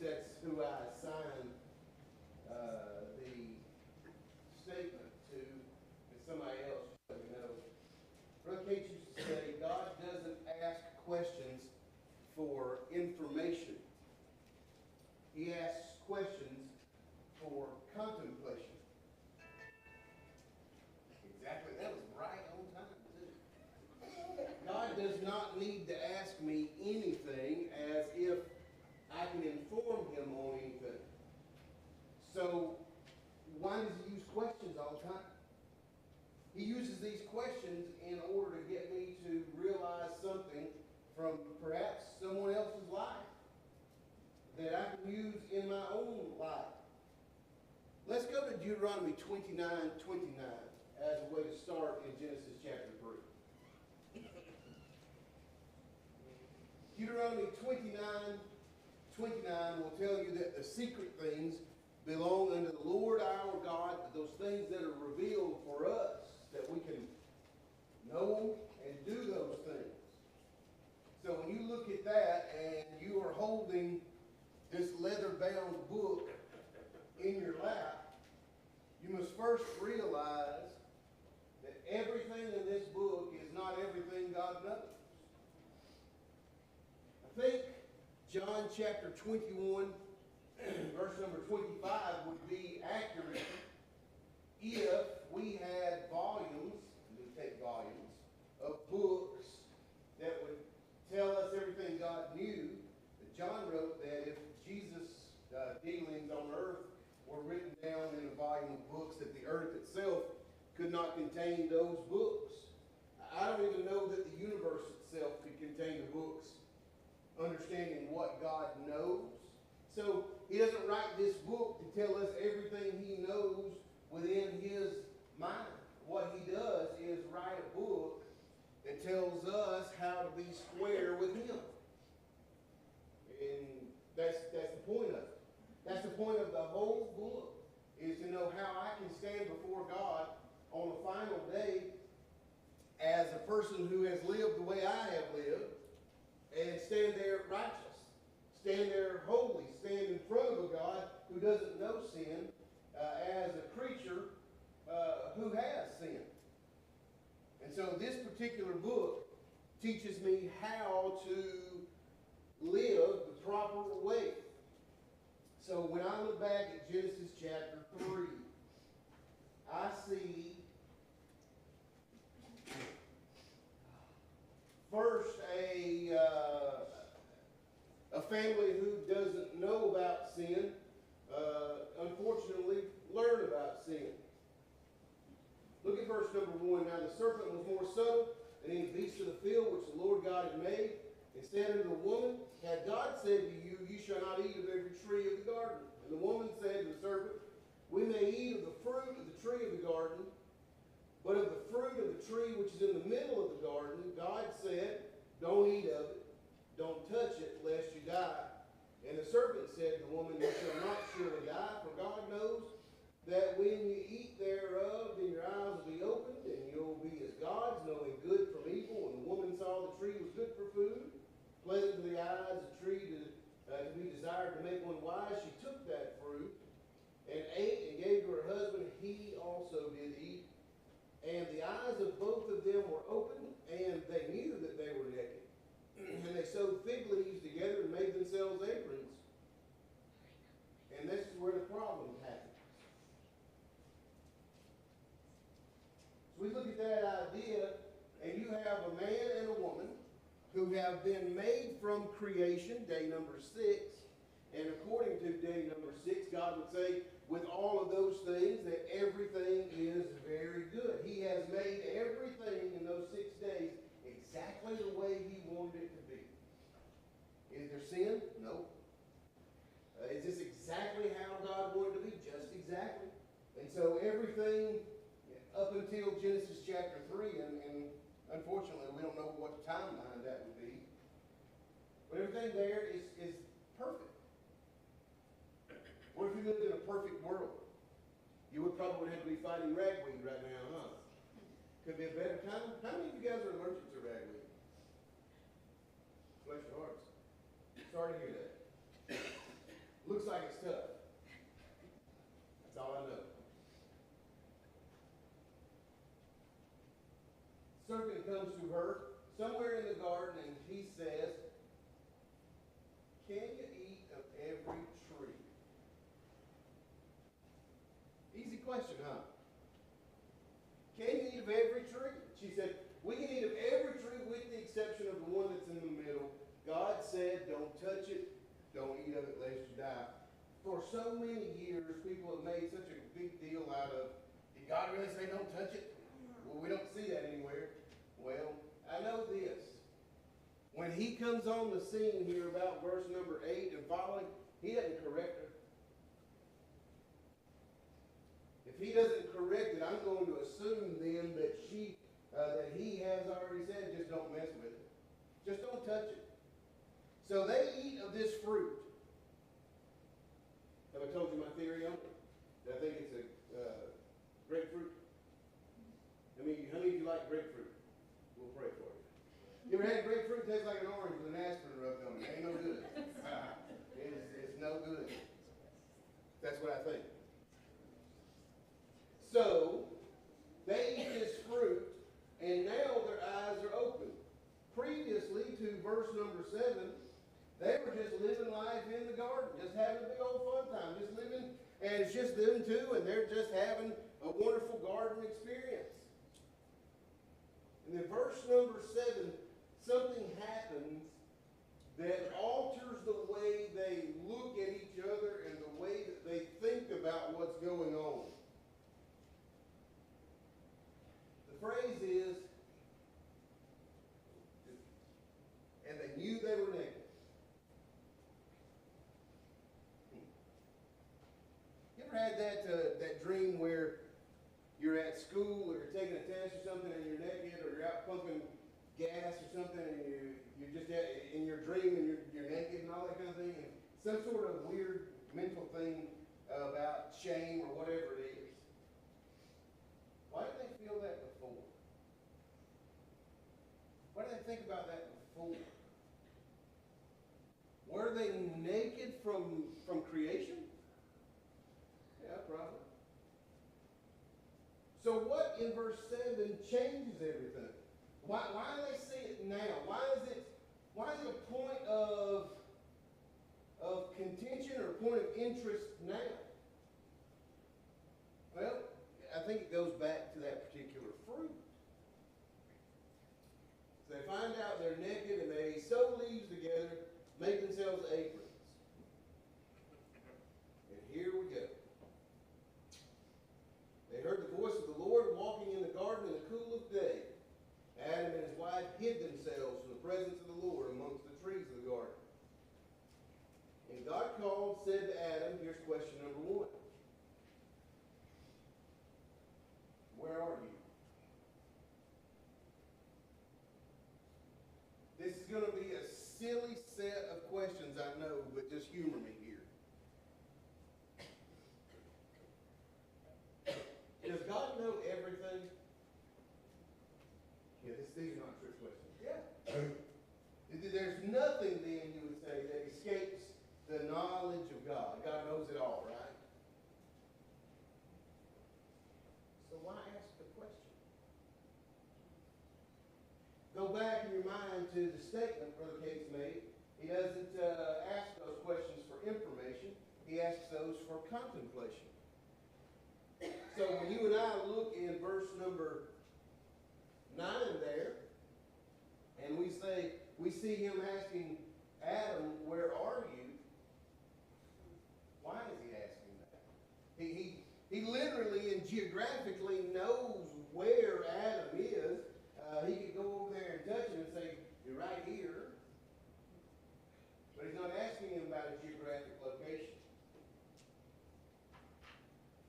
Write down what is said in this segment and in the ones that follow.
least that's who I assign the statement to, and somebody else let me know. Brother Cates used to say, God doesn't ask questions for information. He asks questions for contemplation. Exactly. That was right on time, too. God does not need to ask me anything as if I can inform him on anything. So, why does he use questions all the time? He uses these questions in order to get me to realize something from perhaps someone else's life that I can use in my own life. Let's go to Deuteronomy 29:29 as a way to start in Genesis chapter 3. Deuteronomy 29:29 will tell you that the secret things belong unto the Lord our God, those things that are revealed for us, that we can know and do those things. So when you look at that and you are holding this leather-bound book in your lap, you must first realize that everything in this book is not everything God knows. I think John chapter 21, verse number 25 would be accurate if we had volumes, we take volumes, of books that would tell us everything God knew. John wrote that if Jesus' dealings on earth were written down in a volume of books, that the earth itself could not contain those books. I don't even know that the universe itself could contain the books understanding what God knows. So he doesn't write this book to tell us everything he knows within his mind. What he does is write a book that tells us how to be square with him. And that's the point of it. That's the point of the whole book, is to know how I can stand before God on the final day as a person who has lived the way I have lived, and stand there righteous, stand there holy, stand in front of a God who doesn't know sin, as a creature who has sinned. And so this particular book teaches me how to live the proper way. So when I look back at Genesis chapter 3, I see first a family who doesn't know about sin, unfortunately, learn about sin. Look at verse number 1. Now the serpent was more subtle than any beast of the field which the Lord God had made. And said unto the woman, Had God said to you, You shall not eat of every tree of the garden? And the woman said to the serpent, We may eat of the fruit of the tree of the garden, but of the fruit of the tree which is in the middle of the garden, God said, Don't eat of it, don't touch it, lest you die. And the serpent said to the woman, You shall not surely die, for God knows that when you eat thereof, then your eyes will be opened, and you'll be as gods, knowing good from evil. And the woman saw the tree was good for food, pleasant to the eyes, a tree to be desired to make one wise. She took that fruit and ate and gave to her husband. He also did eat. And the eyes of both of them were opened, and they knew that they were naked. And they sewed fig leaves together and made themselves aprons. And this is where the problem happens. So we look at that idea, and you have a man and a woman who have been made from creation, day number 6. And according to day number 6, God would say, with all of those things, that everything is very good. He has made everything in those 6 days exactly the way he wanted it to be. Is there sin? No. Is this exactly how God wanted it to be? Just exactly. And so everything up until Genesis chapter 3, and unfortunately we don't know what timeline that would be, but everything there is perfect. What if you lived in a perfect world? You would probably have to be fighting ragweed right now, huh? Could be a better time. How many of you guys are allergic to ragweed? Bless your hearts. Sorry to hear that. her somewhere in the garden, and he says, "Can you eat of every tree?" Easy question, huh? Can you eat of every tree? She said, "We can eat of every tree with the exception of the one that's in the middle. God said, don't touch it, don't eat of it lest you die." For so many years, people have made such a big deal out of, did God really say don't touch it? Well, we don't see that anywhere. Well, I know this. When he comes on the scene here about verse number 8 and following, he doesn't correct her. If he doesn't correct it, I'm going to assume then that that he has already said, just don't mess with it. Just don't touch it. So they eat of this fruit. Have I told you my theory on it? I think it's a grapefruit. How many of you like grapefruit? We'll pray for you. You ever had grapefruit taste like an orange with an aspirin rubbed on it? Ain't no good. It's no good. That's what I think. So, they eat this fruit, and now their eyes are open. Previously to verse number 7, they were just living life in the garden, just having a big old fun time, just living, and it's just them two, and they're just having a wonderful garden experience. And then verse number 7, something happens that alters the way they look at each other and the way that they think about what's going on. The phrase is, and they knew they were naked. You ever had that dream where you're at school or you're taking a test or something and you're naked, or you're out pumping gas or something and you're just in your dream and you're naked and all that kind of thing, and some sort of weird mental thing about shame or whatever it is? Why did they feel that before? Why did they think about that before? Were they naked from creation? Yeah, probably. So what in verse 7 changes everything? Why do they see it now? Why is it a point of contention or a point of interest now? Well, I think it goes back to that particular fruit. So they find out they're naked and they sew leaves together, make themselves aprons. And here we go. They heard the voice of the Lord walking in the garden in the cool of day. Adam and his wife hid themselves from the presence of the Lord amongst the trees of the garden. And God called, said to Adam, here's question number 1. Where are you? This is going to be a silly set of questions, I know, but just humor me here. Does God know everything? Yeah, these are not trick questions. Yeah. There's nothing then, you would say, that escapes the knowledge of God. God knows it all, right? So why ask the question? Go back in your mind to the statement Brother Cates made. He doesn't ask those questions for information. He asks those for contemplation. So when you and I look in verse number 9 there, and we see him asking Adam, where are you? Why is he asking that? He literally and geographically knows where Adam is. He could go over there and touch him and say, you're right here. But he's not asking him about a geographic location.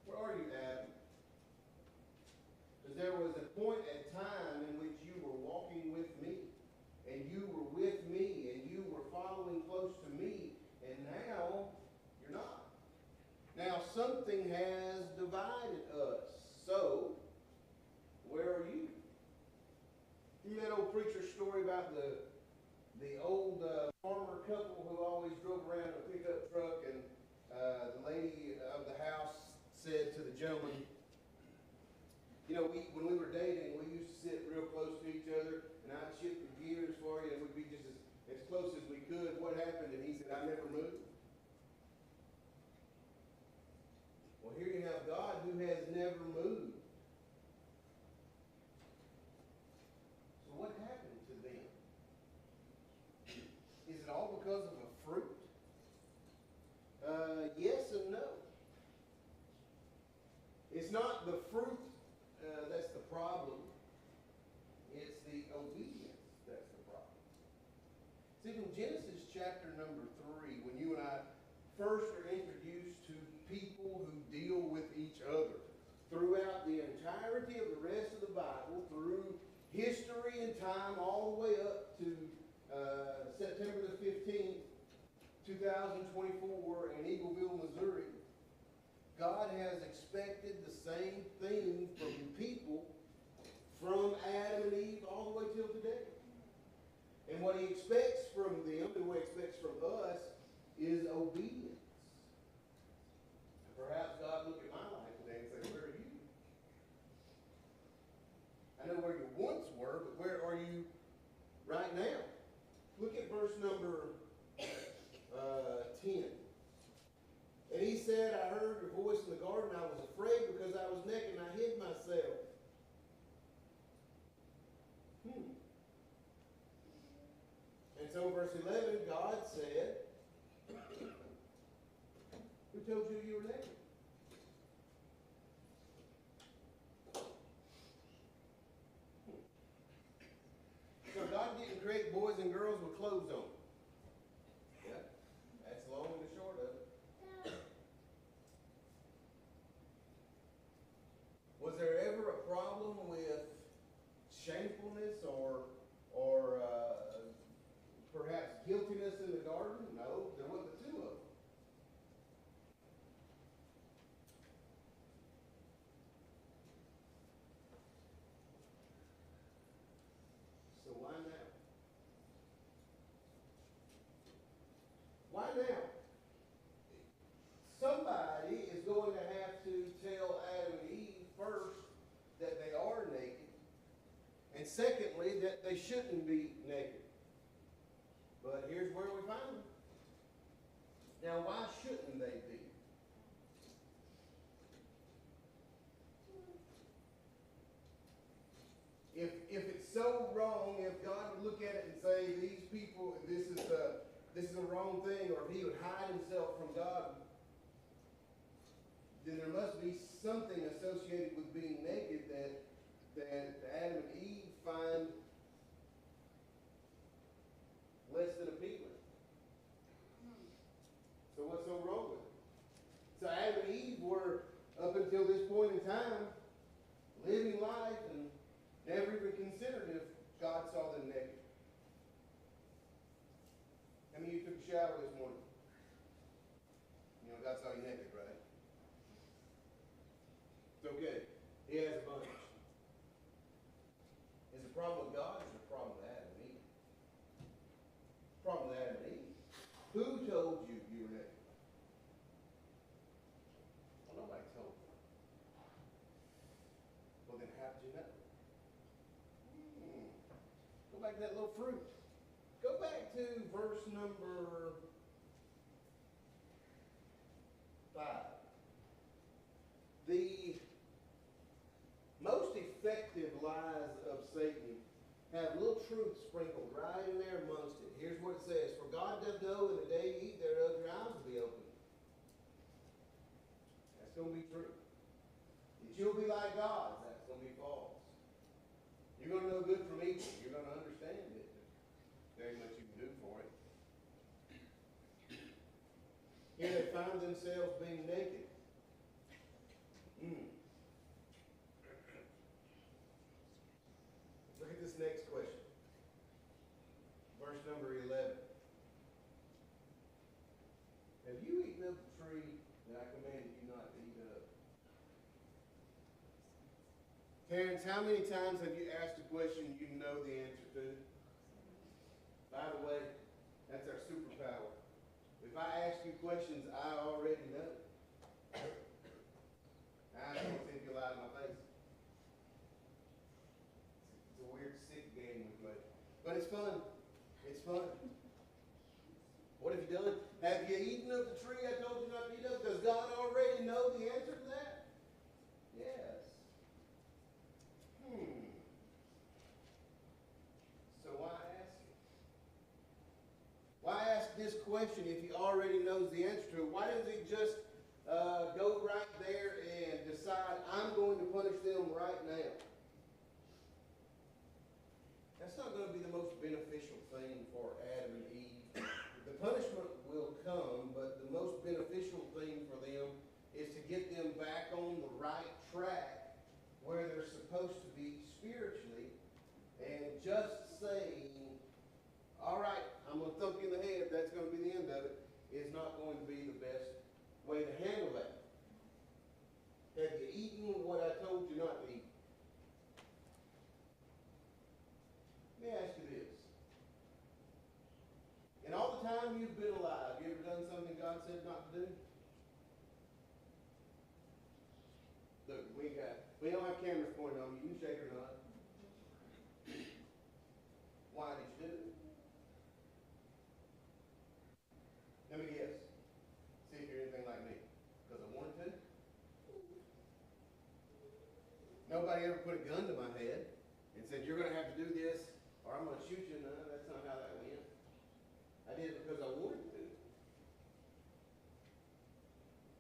Where are you, Adam? Because there was a point in time in which you were walking with me, and you were with me, and you were following close to me, and now you're not. Now something has divided us. So, where are you? Remember that old preacher's story about the old farmer couple who always drove around in a pickup truck, and the lady of the house said to the gentleman, you know, when we were dating, we used to sit real close to each other, and never moved. So what happened to them? Is it all because of a fruit? Yes and no. It's not the fruit that's the problem. It's the obedience that's the problem. See, from Genesis chapter number 3, when you and I first are introduced to people who deal with each other, throughout the entirety of the rest of the Bible, through history and time, all the way up to September the 15th, 2024 in Eagleville, Missouri, God has expected the same thing from people from Adam and Eve all the way till today. And what he expects from them and what he expects from us is obedience. And perhaps God look at my life today and say, where are you? I know where you once were, but where are you right now? Look at verse number 10. And he said, I heard your voice in the garden. I was afraid because I was naked and I hid myself. And so verse 11, God said, who told you you were naked? So God didn't create boys and girls with clothes on. Yeah, that's long and the short of it. Was there ever a problem with shamefulness or perhaps guiltiness in the garden? No, there wasn't the two of them. So why now? Why now? Somebody is going to have to tell Adam and Eve first that they are naked, and secondly, that they shouldn't be naked. But here's where we find them. Now, why shouldn't they be? If it's so wrong, if God would look at it and say, these people, this is a wrong thing, or if he would hide himself from God, then there must be something associated with being naked that Adam and Eve find less than appealing. So what's so wrong with it? So Adam and Eve were, up until this point in time, living life and never even considered if God saw them naked. How many of you took a shower this morning? You know, God saw you naked, right? It's okay. He has a bunch. Is the problem with God or is the problem with Adam and Eve? The problem with Adam and Eve. Who told you you were naked? Well, nobody told you. Well, then how did you know? Go back to that little fruit. Go back to verse number 5. The most effective lies of Satan have little truth sprinkled right in there amongst it. Here's what it says. For God doth know in the day you eat thereof, your eyes will be opened. That's going to be true. That you'll be like God. That's going to be false. You're going to know good from evil. You're going to understand it. Very much you can do for it. Here they found themselves being naked. Look at this next question. Verse number 11. Have you eaten of the tree that I commanded you not to eat of? Terrence, how many times have you asked a question you know the answer to? By the way, that's our superpower. If I ask you questions I already know, I don't think you'll lie to my face. It's a weird, sick game we play. But it's fun. It's fun. What have you done? Have you eaten of the tree I told you not to eat of? Does God already know the answer to that? yes. So why ask it? Why ask this question if he already knows the answer to it? Why doesn't he just go right there and decide, I'm going to punish them right now? That's not going to be the most beneficial thing for Adam and Eve. The punishment will come, but the most beneficial thing for them is to get them back on the right track where they're supposed to be spiritually, and just saying, all right, I'm going to thump you in the head, that's going to be the end of it, is not going to be the best way to handle that. Have you eaten what I told you not to eat? Let me ask you this. In all the time you've been alive, you ever done something God said not to do? Look, we don't have cameras pointing on you. You can shake or not. Why did you do it? Let me guess. See if you're anything like me. Because I wanted to? Nobody ever put a gun to my head and said, you're going to have to do this or I'm going to shoot you. No, that's not how that went. I did it because I wanted to.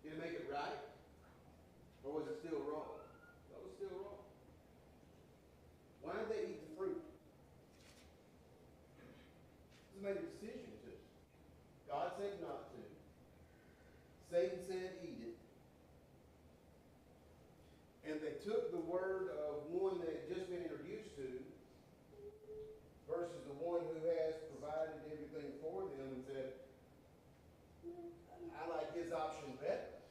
Did it make it right? Or was it still wrong? That was still wrong. Why did they eat the fruit? They made a decision to. God said not to. Satan said eat it. And they took the word of one they had just been introduced to versus the one who has provided everything for them and said, I like his option better.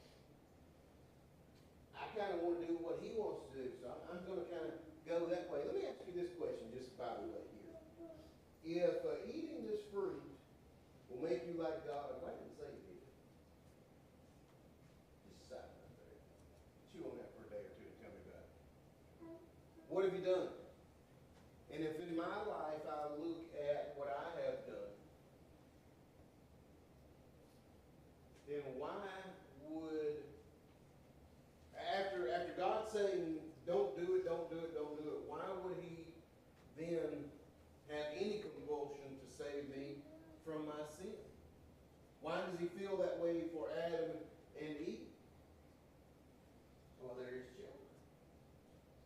I kind of want to do what he wants to do, so I'm going to kind of go that way. Let me ask you this question just by the way here. If eating this fruit will make you like God, why didn't say you did? Just side right there. Chew on that for a day or two and tell me about it. What have you done? And if in my life I look at what I have done, then why would, after God saying, don't do it, don't do it, don't do it, why would he then have any compulsion to save me from my sin? Why does he feel that way for Adam and Eve? Well, they're his children.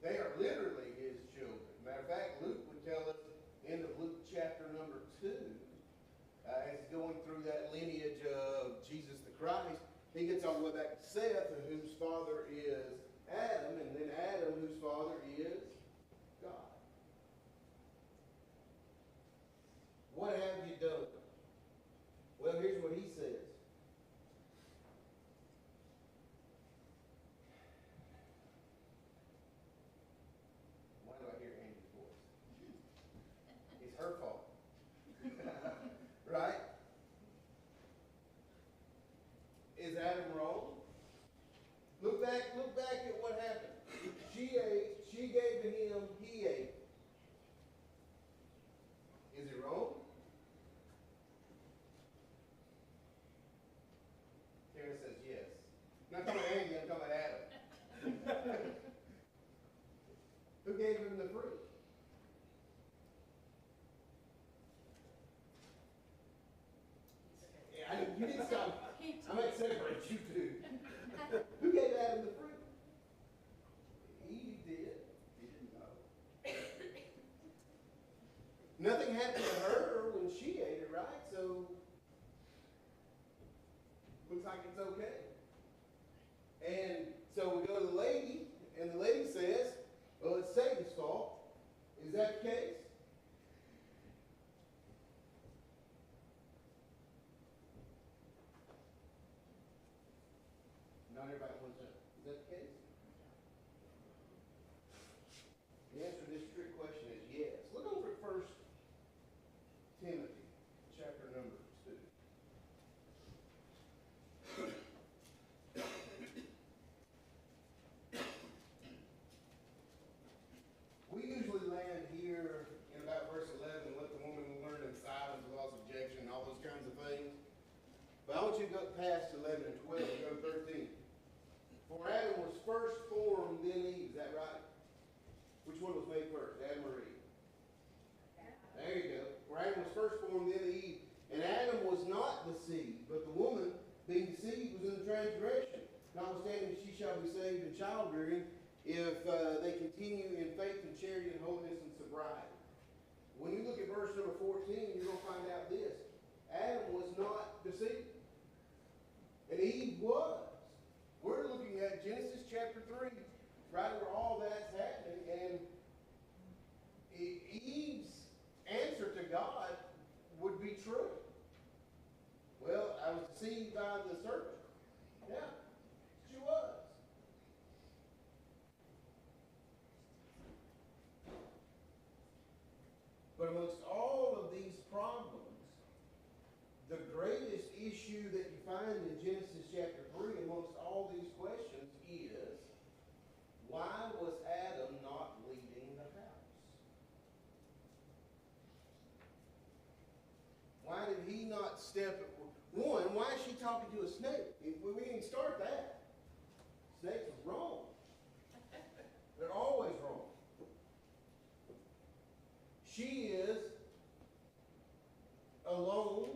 They are literally his children. Matter of fact, Luke would tell us, end of Luke chapter number 2, as he's going through that lineage of Jesus the Christ, he gets all the way back to Seth, whose father is Adam, and then Adam, whose father is God. What have you done? Well, here's what he says. Why do I hear Andy's voice? It's her fault. Right? Is Adam wrong? Look back at what happened. She ate, she gave to him, he ate. Is it wrong? Karen says yes. I'm not talking about Andy, I'm talking about Adam. Who gave him the fruit? Yeah, you didn't stop. I might separate you two. Who gave Adam the fruit? Eve did. He didn't know. Nothing happened to her when she ate it, right? So, looks like it's okay. And so we go to the lady, and the lady says, well, it's Satan's fault. Is that the case? Not everybody wants that. Is that the case? The answer to this trick question is yes. Look over at 1 Timothy, chapter number 2. We usually land here in about verse 11, let the woman learn in silence with all subjection, all those kinds of things. But I want you to go past 11 and 12 and go to 13. For Adam was first formed, then Eve. Is that right? Which one was made first, Adam or Eve? There you go. For Adam was first formed, then Eve. And Adam was not deceived, but the woman, being deceived, was in the transgression. Notwithstanding, she shall be saved in childbearing if they continue in faith and charity and holiness and sobriety. When you look at verse number 14, you're going to find out this. Adam was not deceived. And Eve was. We're looking at Genesis chapter 3, right where all that's happening. And Eve's answer to God would be true. Well, I was deceived by the serpent. Yeah, she was. But amongst all of these problems, the greatest issue that you find in Genesis chapter 3 amongst all these questions is, why was Adam not leading the house? Why did he not step? One, why is she talking to a snake? We didn't start that. Snakes are wrong. They're always wrong. She is alone,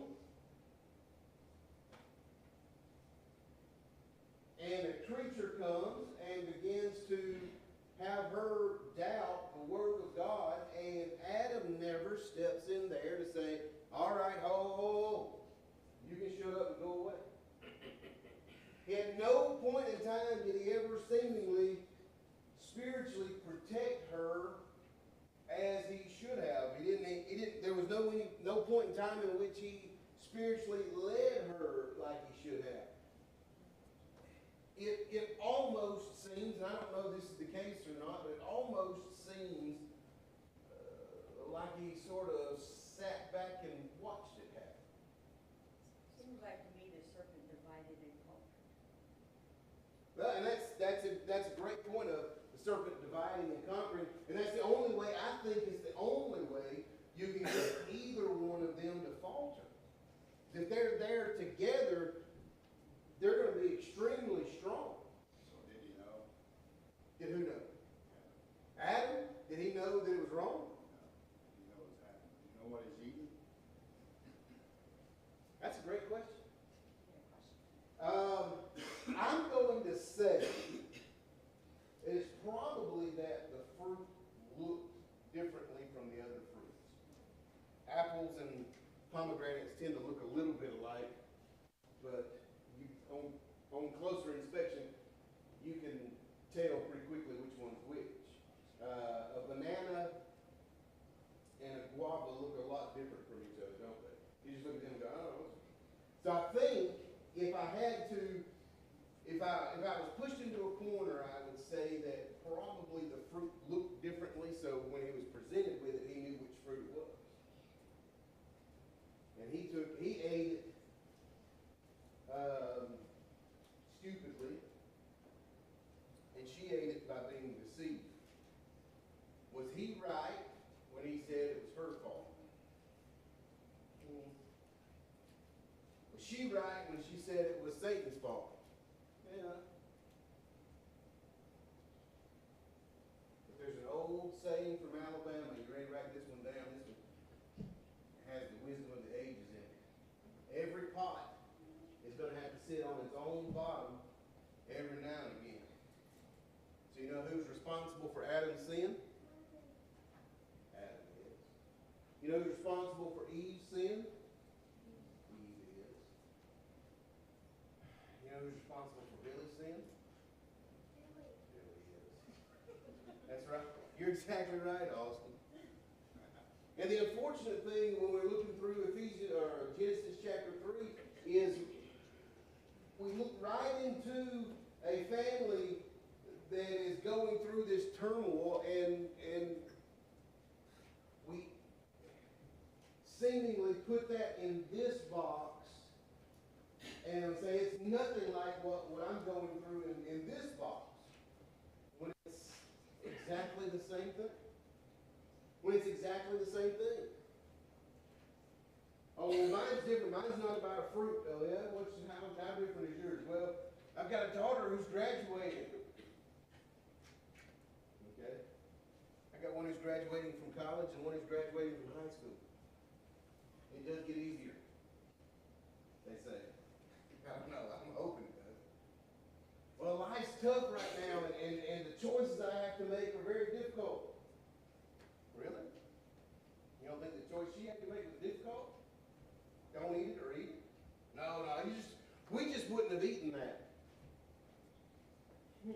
and a creature comes and begins to have her doubt the Word of God, and Adam never steps in there to say, all right, ho, you can shut up and go away. At no point in time did he ever seemingly spiritually protect her as he should have. He didn't. There was no point in time in which he spiritually led her like he should have. It almost seems, and I don't know if this is the case or not, but it almost seems like he sort of sat back and watched it happen. Seems like to me the serpent divided and conquered. Well, and that's a great point of the serpent dividing and conquering, and that's the only way, I think it's the only way you can get either one of them to falter. If they're there together, they're going to be extremely strong. So did he know? Did who know? Adam? Did he know that it was wrong? Did he know what's happening? Do you know what he's eating? That's a great question. I'm going to say it's probably that the fruit looked differently from the other fruits. Apples and pomegranates tend to look a little bit alike, but on closer inspection, you can tell pretty quickly which one's which. A banana and a guava look a lot different from each other, don't they? You just look at them and go, oh. So I think if I was pushed into a corner, I would say that probably the fruit looked differently, so when he was presented with it, he knew which fruit it was. And he ate it stupidly, and she ate it by being deceived. Was he right when he said it was her fault? Was she right when she said it was Satan's fault? Yeah. But there's an old saying from Alabama. You ready to write this one down? This one has the wisdom of the ages in it. Every pot is going to have to sit on its own bottom every now and again. So you know who's responsible for Adam's sin? Adam is. You know who's responsible for Eve's sin? Eve is. You know who's responsible for Billy's sin? Billy is. That's right. You're exactly right, Austin. And the unfortunate thing when we're looking through Genesis chapter 3 is we look right into a family that is going through this turmoil, and we seemingly put that in this box and say it's nothing like what I'm going through in this box, when it's exactly the same thing. When it's exactly the same thing. Oh, well, mine's different. Mine's not about a fruit. Oh, yeah? How different is yours? Well, I've got a daughter who's graduated. I got one who's graduating from college and one who's graduating from high school. It does get easier, they say. I don't know, I'm hoping it does. Well, life's tough right now, and the choices I have to make are very difficult. Really? You don't think the choice she had to make was difficult? Don't eat it or eat it? No, we just wouldn't have eaten that. We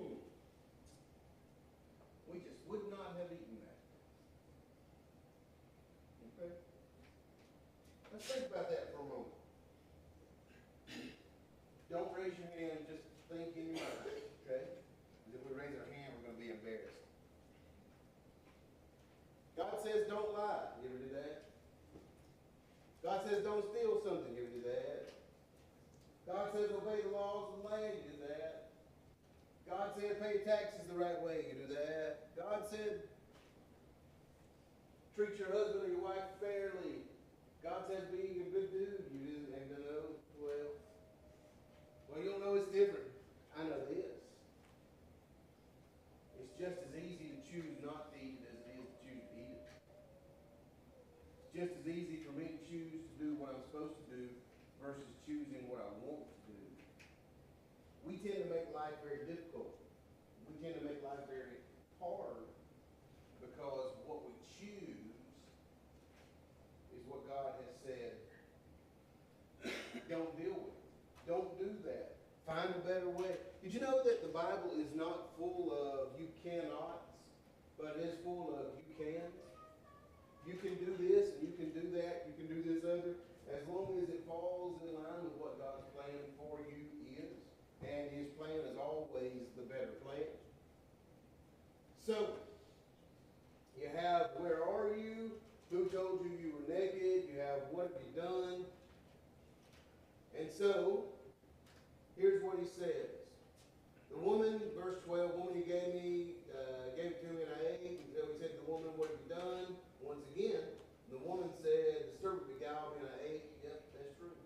just would not have eaten that. Okay? Let's think about that for a moment. Don't raise your hand, just think in your mind, okay? Because if we raise our hand, we're going to be embarrassed. God says don't lie. You ever do that? God says don't steal something. You ever do that? God says obey the laws of the land. You do that. God said pay your taxes the right way. You do that. God said treat your husband or your wife fairly. God says be a good dude. You do. And you know, well, you don't know it's different. I know this. It's just as easy to choose not to eat it as it is to choose to eat it. It's just as easy for me to choose to do what I'm supposed to do versus choosing what I want to do. We tend to make life very difficult. We tend to make life very hard because what we choose is what God has said, don't deal with it. Don't do that. Find a better way. Did you know that the Bible is not full of you cannots, but it is full of you cans? You can do this and you can do that, you can do this other, as long as it falls in line with what God's plan for you is. And his plan is always the better plan. So, you have where are you? Who told you you were naked? You have what have you done? And so, here's what he says. The woman, verse 12, woman you gave it to me and I ate. And so he said to the woman, what have you done? Once again, the woman said, the serpent beguiled me and I ate. Yep, that's true.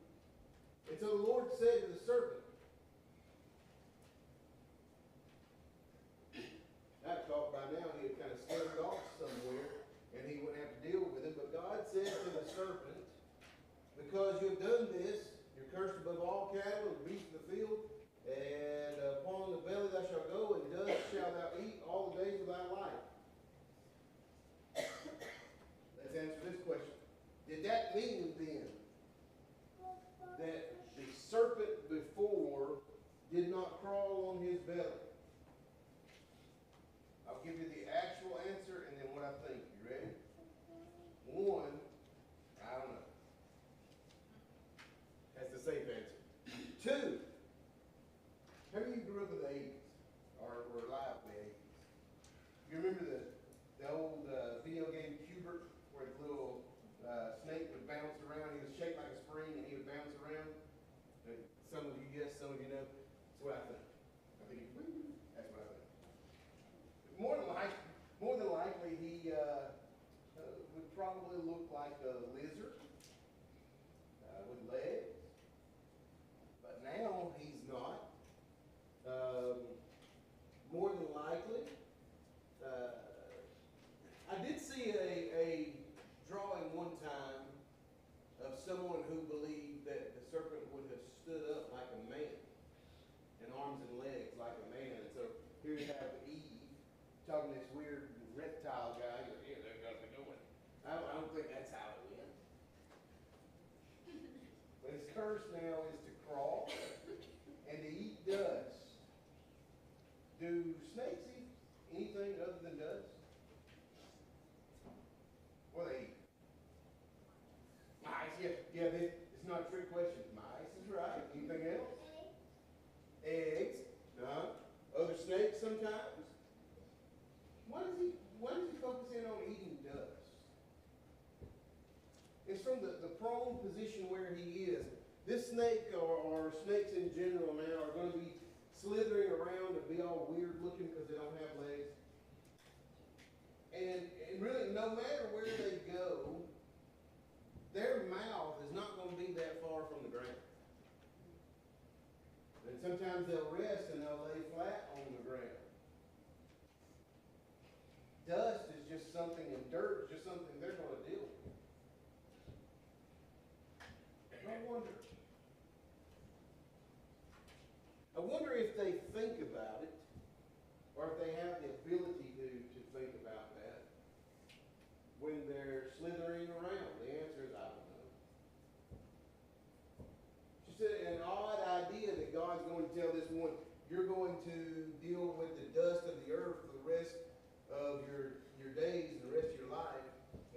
And so the Lord said to the serpent, I thought by now he had kind of scattered off somewhere and he wouldn't have to deal with it. But God said to the serpent, because you have done this, you're cursed above all cattle and beasts of the field, and upon the belly thou shalt go, and dust shalt thou eat all the days of thy life. Let's answer this question. Did that mean then that the serpent before did not crawl on his belly? I'll give you the actual answer and then what I think. You ready? One, I don't know. That's the safe answer. Two, how many of you grew up in the 80s or were alive in the 80s? You remember the old video game Cubert where the little snake would bounce around? He was shaped like a spring and he would bounce around. Some of you yes, some of you know. That's what I think. I think that's what I think. More than likely, he would probably look like a lizard with legs. But now he's not. More than likely, I did see a drawing one time of someone who believed that the serpent would have stood up like a man, and arms and legs like a man. And so here you have Eve talking to this weird reptile guy. He goes, "Here, there goes the going." I don't think that's how it went. But his curse now is to crawl and to eat dust. Do snakes eat anything other than dust? What do they eat? Mice, yeah, it's not a trick question. Mice is right. Anything else? Eggs. No. Other snakes sometimes. Why does he focus in on eating dust? It's from the prone position where he is. This snake or snakes in general now are going to be slithering around and be all weird looking because they don't have legs. And really, no matter where they go, their mouth is not going to be that far from the ground. And sometimes they'll rest and they'll lay flat on the ground. Dust is just wonder. I wonder if they think about it, or if they have the ability to think about that when they're slithering around. The answer is, I don't know. Just an odd idea that God's going to tell this one, you're going to deal with the dust of the earth for the rest of your days and the rest of your life.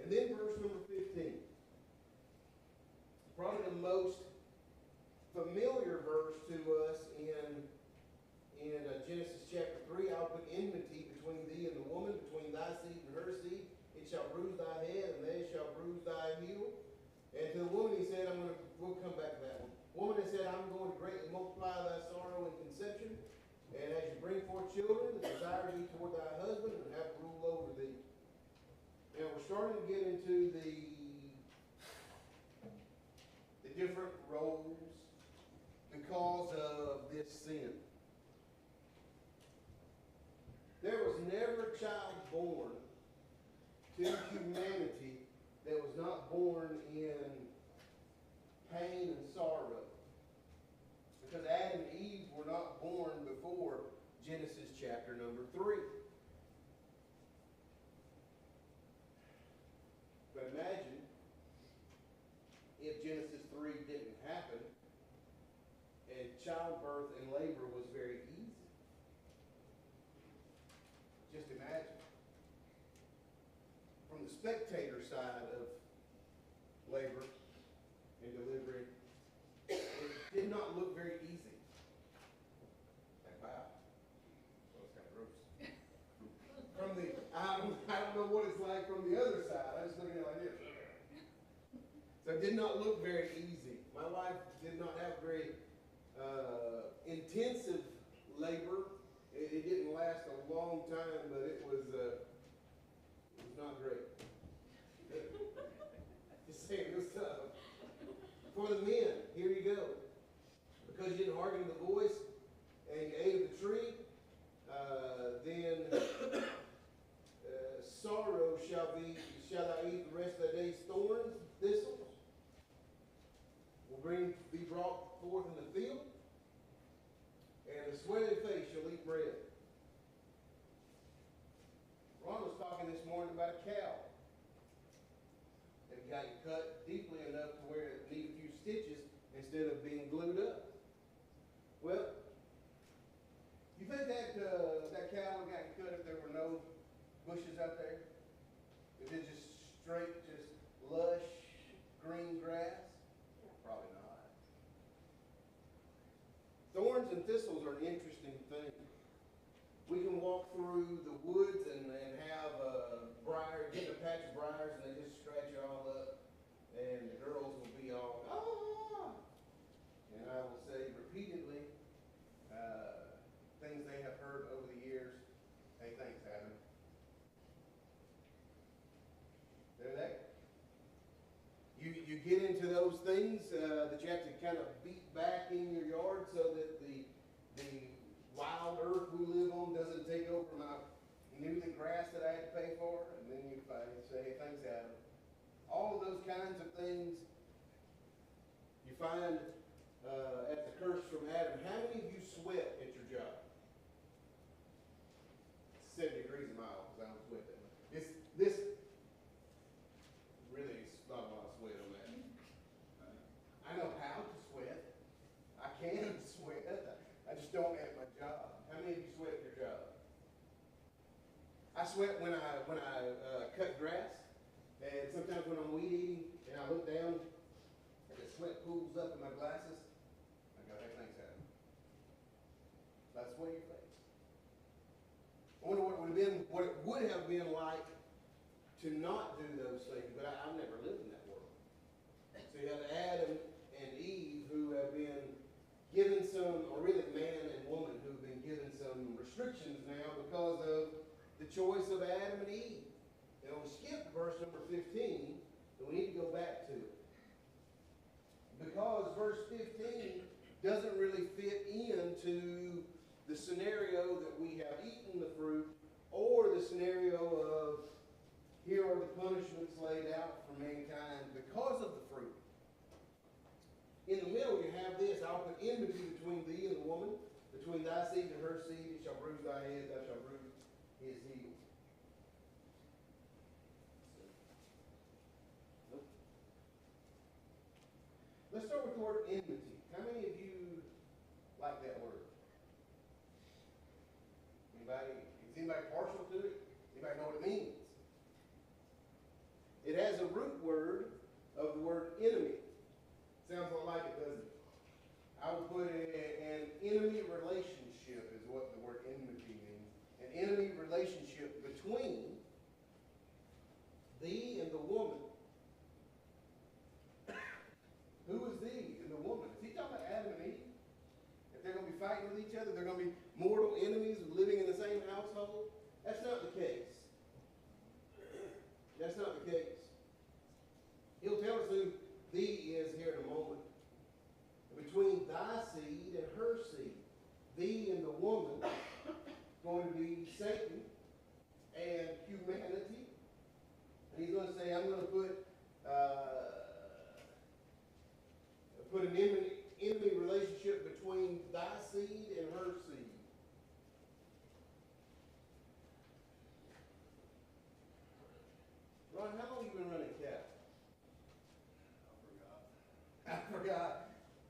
And then verse number 15. Probably the most familiar verse to us in Genesis chapter 3. I'll put enmity between thee and the woman, between thy seed and her seed. It shall bruise thy head, and they shall bruise thy heel. And to the woman he said, we'll come back to that one. Woman, he said, I'm going to greatly multiply thy sorrow and conception. And as you bring forth children, the desire be toward thy husband, and have rule over thee. Now we're starting to get into the different roles because of this sin. There was never a child born to humanity that was not born in pain and sorrow. Because Adam and Eve were not born before Genesis chapter number 3. But imagine if Genesis 3 didn't happen and childbirth and labor was very easy. Just imagine. From the spectator side of labor and delivery, it did not look very easy. Like, wow. That was kind of gross. From the, I don't know what it's like from the other side. I just look at it like this. So it did not look very easy. My wife did not have very intensive labor. It didn't last a long time, but it was not great. Just saying, it was tough. For the men, here you go. Because you didn't hearken to the voice and you ate of the tree, then sorrow shall thou eat the rest of thy days. Thorns, thistles will be brought forth in the field, and the sweat of the face shall eat bread. Ron was talking this morning about a cow that got cut deeply enough to where it needed a few stitches instead of being glued up. Well, you think that cow would have gotten cut if there were no bushes out there? If it's just straight, just lush green grass? Probably not. Thorns and thistles are an interesting thing. We can walk through the woods and have get a patch of briars, and they just scratch you all up, and the girls will be all, ah! And I will say repeatedly, things they have heard over the years, hey, thanks, Adam. They're there. You get into those things that you have to kind of beat back in your yard so that the wild earth we live on doesn't take over my newly grass that I had to pay for, and then you say, hey, thanks, Adam. All of those kinds of things you find at the curse from Adam. How many of you sweat at your job? 70 degrees in my office. I don't sweat that much. This really is not a lot of sweat on that. I know how to sweat. I can sweat. I just don't at my job. How many of you sweat at your job? I sweat when I cut grass, and sometimes when I'm weed eating, and I look down, and the sweat pools up in my glasses. I go, hey, thanks, Adam. That's what you face. I wonder what it would have been like to not do those things, but I've never lived in that world. So you have Adam and Eve who have been given some, or really man and woman who have been given some restrictions now because of the choice of Adam and Eve. Now we skip verse number 15, and we need to go back to it. Because verse 15 doesn't really fit into the scenario that we have eaten the fruit, or the scenario of here are the punishments laid out for mankind because of the fruit. In the middle you have this, I'll put enmity between thee and the woman, between thy seed and her seed, it shall bruise thy head, thou shalt bruise his heel. Let's start with the word enmity. How many of you like that word? Anybody? Is anybody partial to it? Anybody know what it means? It has a root word of the word enemy. Sounds a lot like it, doesn't it? I would put an enemy relationship is what the word enmity means. An enemy relationship between thee and the woman. Who is thee and the woman? Is he talking about Adam and Eve? If they're going to be fighting with each other, they're going to be mortal enemies living in the same household? That's not the case. That's not the case. He'll tell us who thee is here in a moment. Between thy seed and her seed, thee and the woman, going to be Satan and humanity. And he's going to say, I'm going to put an enemy relationship between thy seed and her seed. Ron, how long have you been running cattle? I forgot. I forgot.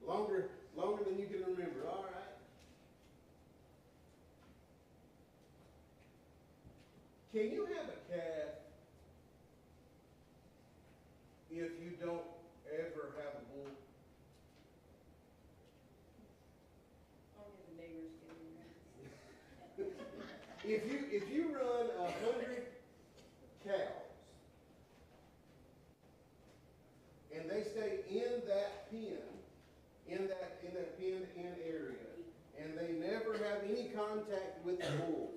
Longer than you can remember. All right. Can you have a calf if you don't ever have a bull? Only the neighbors get in there. If you run 100 cows and they stay in that pen, in that pen-in area, and they never have any contact with the bull,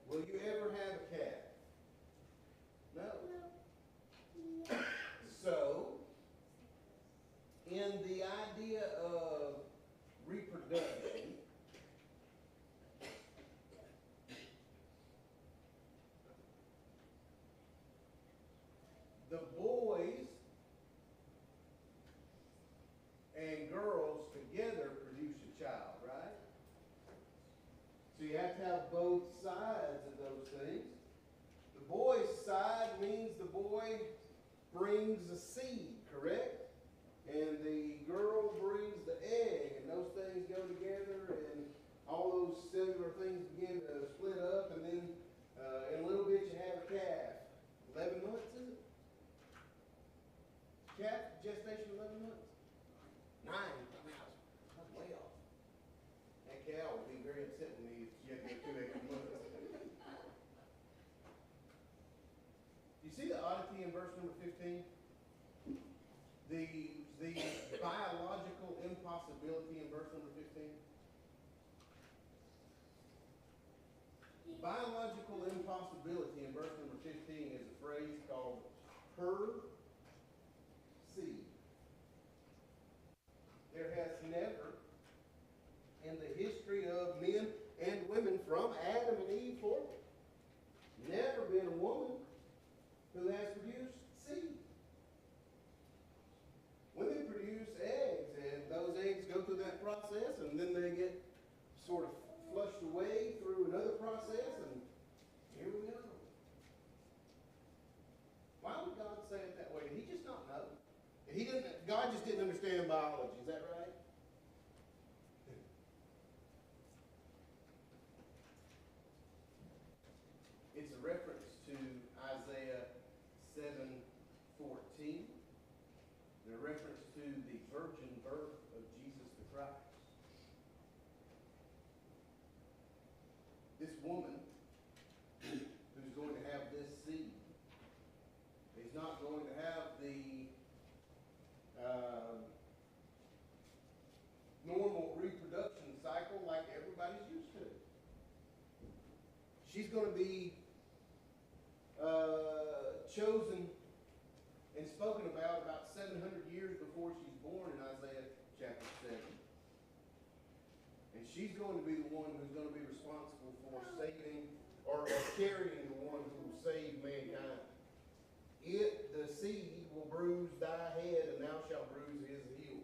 will you ever have a calf? No. So, in the idea of reproduction, the boys and girls together produce a child, right? So you have to have both sides of those things. The boy's side means the boy brings the seed, correct? And the girl brings the egg, and those things go together, and all those cellular things begin to split up, and then in a little bit you have a calf. 11 months, is it? Calf gestation 11 months? 9. I was way off. That cow would be very upset with me if she had to go 2 extra months. You see the oddity in verse number 15? The biological impossibility in verse number 15? Biological impossibility in verse number 15 is a phrase called her seed. There has never, in the history of men and women from Adam and Eve forward, never been a woman who has produced seed. Women produce eggs, and those eggs go through that process, and then they get sort of flushed away through another process, and here we go. Why would God say it that way? Did he just not know? God just didn't understand biology, is that right? It's a reference to Isaiah 7:14. The reference to the virgin birth of Jesus the Christ. This woman who's going to have this seed is not going to have the normal reproduction cycle like everybody's used to. She's going to be chosen and spoken about 700 years before she's born in Isaiah chapter 7. And she's going to be the one who's going to be responsible for saving or carrying the one who will save mankind. The seed will bruise thy head, and thou shalt bruise his heel.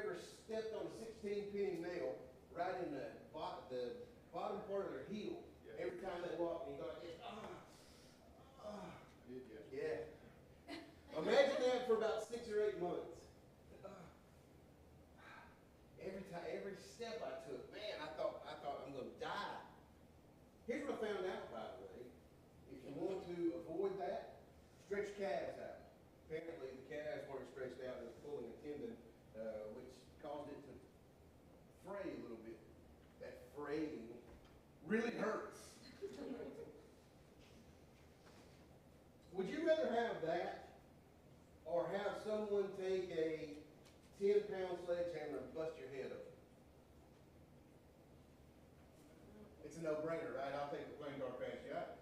ever stepped on a 16-penny nail right in the bottom part of their heel? Yeah. Every time they walk, and you go like this, Did you? yeah. Imagine that for about 6 or 8 months. Every step I took, man, I thought I'm going to die. Here's what I found out, by the way. If you want to avoid that, stretch calves out. Apparently, the calves weren't stretched out and pulling a tendon, which caused it to fray a little bit. That fraying really hurts. Would you rather have that or have someone take a 10-pound sledgehammer and bust your head open? It's a no-brainer, right? I'll take the plantar fasciitis.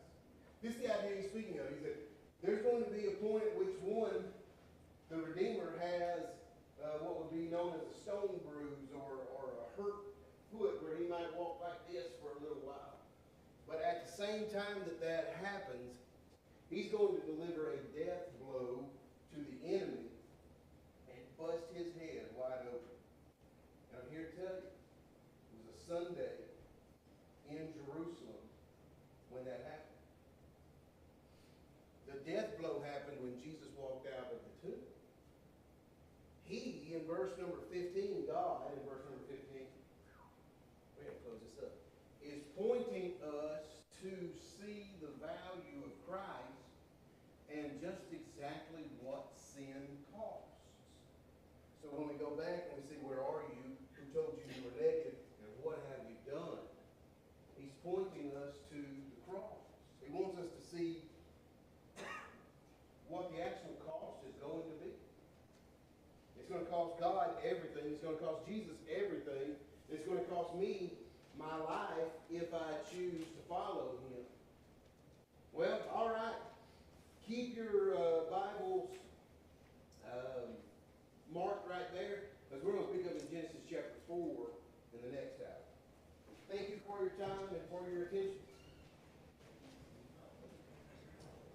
This is the idea he's speaking of. He said, there's going to be a point at which one, the Redeemer has what would be known as a stone bruise or a hurt foot where he might walk like this for a little while. But at the same time that happens, he's going to deliver a death blow to the enemy and bust his head wide open. And I'm here to tell you, it was a Sunday in Jerusalem when that happened. The death blow happened when Jesus walked out of the tomb. He, in verse number 15, God, in verse number 15, we're going to close this up, is pointing us to see the value of Christ and just exactly what sin costs. So when we go back and we see, where are you? Who told you you were naked? And what have you done? He's pointing us to the cross. He wants us to see what the actual cost is going to be. It's going to cost God everything. It's going to cost Jesus everything. It's going to cost me my life if I choose to follow him. Well, all right. Keep your Bibles marked right there, because we're going to pick up in Genesis chapter 4 in the next hour. Thank you for your time and for your attention.